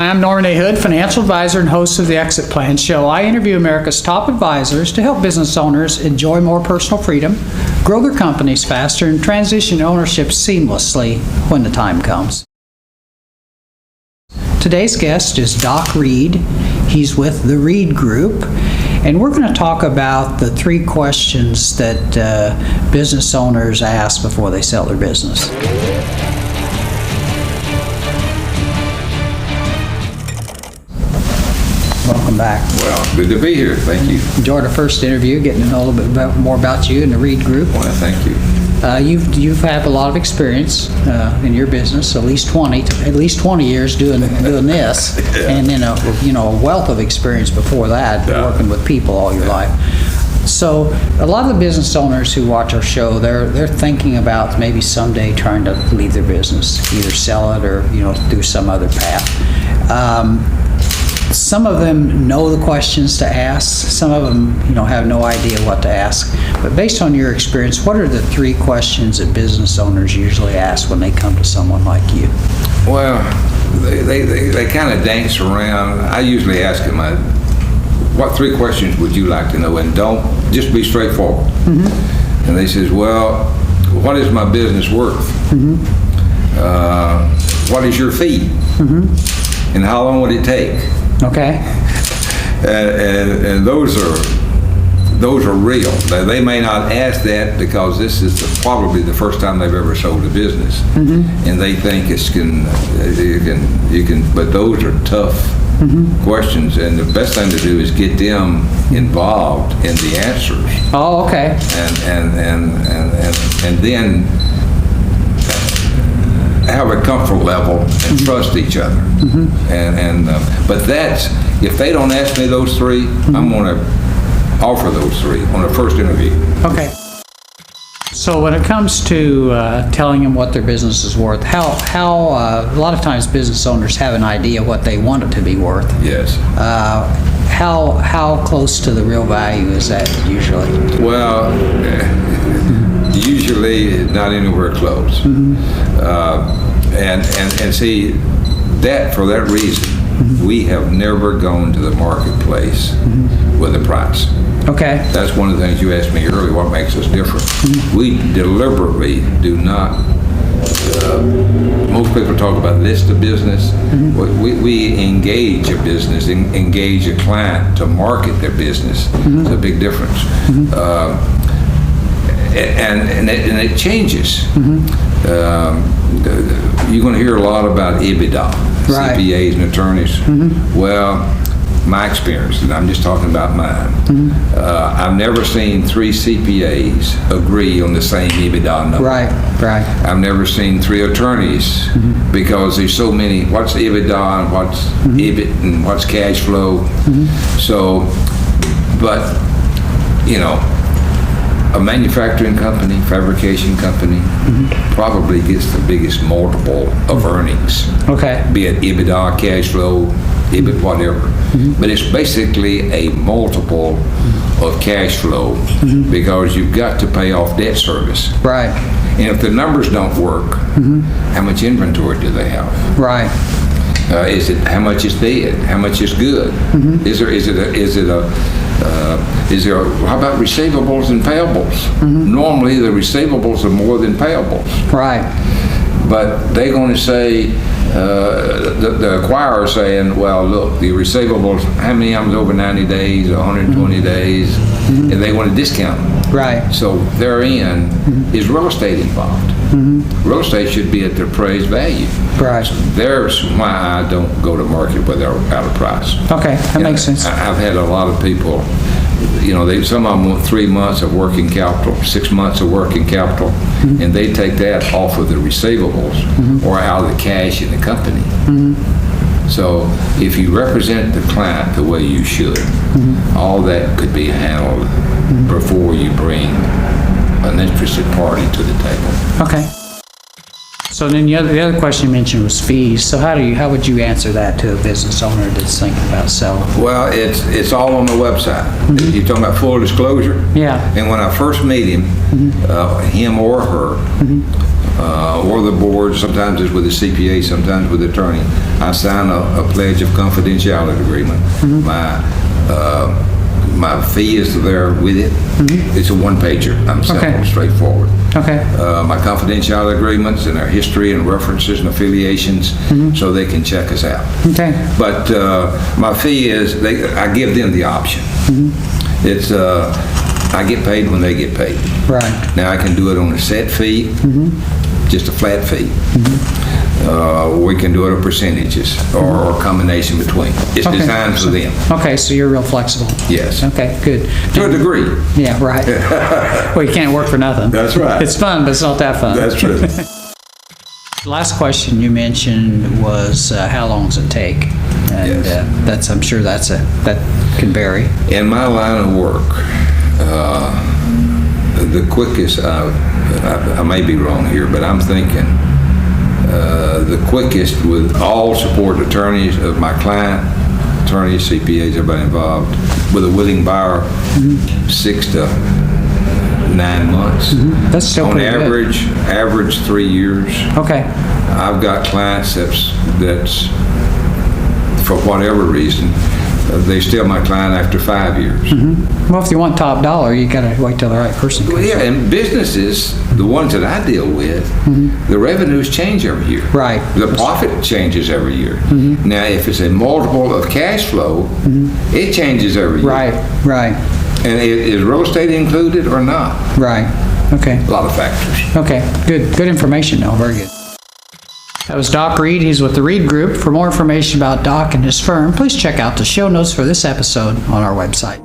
I'm Norman A. Hood, financial advisor and host of the Exit Plan Show. I interview America's top advisors to help business owners enjoy more personal freedom, grow their companies faster, and transition ownership seamlessly when the time comes. Today's guest is Doc Reed. He's with the Reed Group, and we're going to talk about the 3 questions that business owners ask before they sell their business. Welcome back. Well, good to be here. Thank you. Enjoyed our first interview, getting to know a little bit more about you and the Reed Group. Well, thank you. You've had a lot of experience in your business, at least 20 years doing this, Yeah. and then a wealth of experience before that, working with people all your life. So a lot of the business owners who watch our show, they're thinking about maybe someday trying to leave their business, either sell it or do some other path. Some of them know the questions to ask. Some of them, have no idea what to ask. But based on your experience, what are the 3 questions that business owners usually ask when they come to someone like you? Well, they kind of dance around. I usually ask them, what 3 questions would you like to know? And don't just be straightforward. Mm-hmm. And they says, well, what is my business worth? Mm-hmm. What is your fee? Mm-hmm. And how long would it take? Okay. And those are real. They may not ask that because this is probably the first time they've ever sold a business, and they think you can. But those are tough questions, and the best thing to do is get them involved in the answers. Oh, okay. And then have a comfort level and trust each other. But that's, if they don't ask me those 3, I'm going to offer those 3 on the first interview. Okay. So when it comes to telling them what their business is worth, how a lot of times business owners have an idea what they want it to be worth. Yes. How close to the real value is that usually? Well, usually not anywhere close. And see, that for that reason, we have never gone to the marketplace with a price. Okay. That's one of the things you asked me earlier, what makes us different. We deliberately do not, most people talk about list of business. We engage a business, engage a client to market their business. It's a big difference. And it changes. You're going to hear a lot about EBITDA, right. CPAs and attorneys. Well, my experience, and I'm just talking about mine, I've never seen 3 CPAs agree on the same EBITDA number. Right. I've never seen 3 attorneys because there's so many, what's EBITDA and what's EBIT and what's cash flow. So, but, a manufacturing company, fabrication company, probably gets the biggest multiple of earnings. Okay. Be it EBITDA, cash flow, EBIT, whatever. But it's basically a multiple of cash flow because you've got to pay off debt service. Right. And if the numbers don't work, how much inventory do they have? Right. Is it how much is dead? How much is good? How about receivables and payables? Normally the receivables are more than payables. Right. But they're going to say, the acquirer saying, well, look, the receivables, how many of them is over 90 days, 120 days, and they want to discount them. Right. So therein is real estate involved. Real estate should be at their appraised value. Right. So there's why I don't go to market without a price. Okay, that makes sense. I've had a lot of people, some of them want 3 months of working capital, 6 months of working capital, and they take that off of the receivables or out of the cash in the company. So if you represent the client the way you should, all that could be handled before you bring an interested party to the table. Okay. So then the other question you mentioned was fees. So how would you answer that to a business owner that's thinking about selling? Well, it's all on the website. You're talking about full disclosure? Yeah. And when I first meet him, him or her, or the board, sometimes it's with the CPA, sometimes with the attorney. I sign a pledge of confidentiality agreement. My fee is there with it. It's a one-pager. I'm simple, straightforward. Okay. My confidentiality agreements and our history and references and affiliations, so they can check us out. Okay. But my fee is, I give them the option. It's I get paid when they get paid. Right. Now I can do it on a set fee, just a flat fee. We can do it on percentages or a combination between. It's designed for them. Okay, so you're real flexible. Yes. Okay, good. To a degree. Yeah, right. Well, you can't work for nothing. That's right. It's fun, but it's not that fun. That's true. Last question you mentioned was how long does it take? And Yes. I'm sure that can vary. In my line of work, the quickest, I may be wrong here, but I'm thinking the quickest with all support attorneys of my client, attorneys, CPAs, everybody involved, with a willing buyer, 6 to 9 months. That's still On pretty good. average 3 years. Okay. I've got clients that's for whatever reason, they're still my client after 5 years. Well, if you want top dollar, you gotta wait till the right person comes. Well, yeah, and businesses, the ones that I deal with, the revenues change every year. Right. The profit changes every year. Now, if it's a multiple of cash flow, it changes every year. Right. And is real estate included or not? Right. Okay. A lot of factors. Okay. Good information, though. Very good. That was Doc Reed. He's with the Reed Group. For more information about Doc and his firm, please check out the show notes for this episode on our website.